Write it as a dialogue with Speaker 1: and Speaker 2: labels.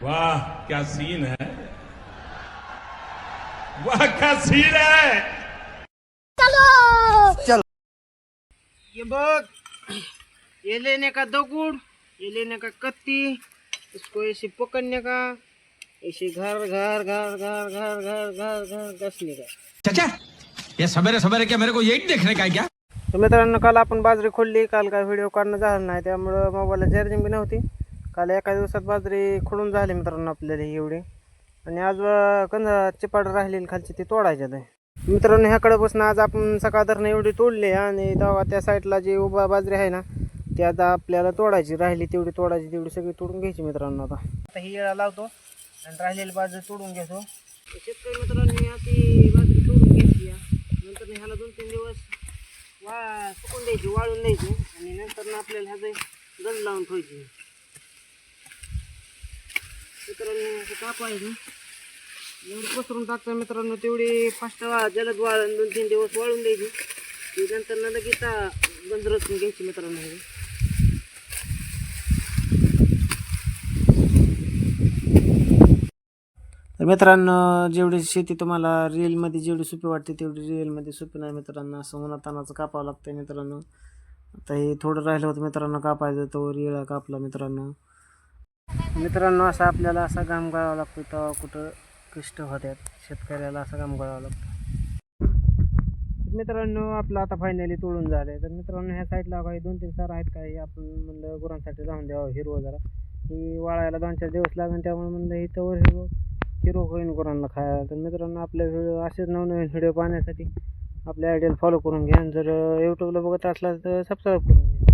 Speaker 1: वाह क्या सीन है, वाह क्या सीन है.
Speaker 2: ये बघ, ये लेने का दगुड़, ये लेने का कत्ती, इसको ऐसे पकड़ने का, ऐसे घर घर घर घर घर घर घर घर घसने का.
Speaker 3: चाचा ये सवेरे सवेरे क्या मेरे को यही देखने का है क्या?
Speaker 2: तर मित्रांनो, काल आपण बाजरी खोडली. काल काय व्हिडिओ काढणं झालं नाही, त्यामुळं मोबाईलला चार्जिंग बी नव्हती. काल एका दिवसात बाजरी खोडून झाली मित्रांनो आपल्याला एवढी. आणि आज कंदा चिपाड राहिलेली खालची ती तोडायच्यात आहे मित्रांनो. ह्याकडे बसून आज आपण सकाळधरनं एवढी तोडली आणि तेव्हा त्या साईडला जी उभा बाजरी आहे ना, ती आता आपल्याला तोडायची राहिली, तेवढी तोडायची, तेवढी सगळी तोडून घ्यायची मित्रांनो. आता ही येळा लावतो आणि राहिलेली बाजरी तोडून घेतो. शेतकरी मित्रांनी ती बाजरी तोडून घेतली. नंतर ह्याला 2-3 दिवस सुकून द्यायची, वाळून द्यायची आणि नंतर आपल्याला ह्याचं गंज लावून ठेवायची. मित्रांनो कापायची एवढी पसरून टाकतं मित्रांनो, तेवढी फास्ट जलद वाळून 2-3 दिवस वाळून द्यायची. ती नंतर न लगेच गंज रचून घ्यायची मित्रांनो. तर मित्रांनो, जेवढी शेती तुम्हाला रीलमध्ये जेवढी सोपी वाटते तेवढी रिअलमध्ये सोपी नाही मित्रांनो. असं उन्हातानाचं कापावं लागतं मित्रांनो. आता हे थोडं राहिलं होतं मित्रांनो कापायचं, तो रिळा कापला मित्रांनो. मित्रांनो असं आपल्याला असा घाम गाळावा लागतो, तेव्हा कुठं कष्ट होतात शेतकऱ्याला, असा घाम गाळावा लागतो. मित्रांनो आपलं आता फायनली तोडून झालं. तर मित्रांनो ह्या साईडला काही 2-3 सार आहेत, काही आपण म्हणलं गुरांसाठी राहून द्यावं हिरवं जरा. ही वाळायला 2-4 दिवस लागेल, त्यामुळे म्हणलं ही तवर हिरो होईन गुरांना खायला. तर मित्रांनो आपल्या व्हिडिओ असेच नवनवीन व्हिडिओ पाहण्यासाठी आपल्या आयडियाला फॉलो करून घ्या. जर यूट्यूबला बघत असला तर सबस्क्राईब करून घ्या.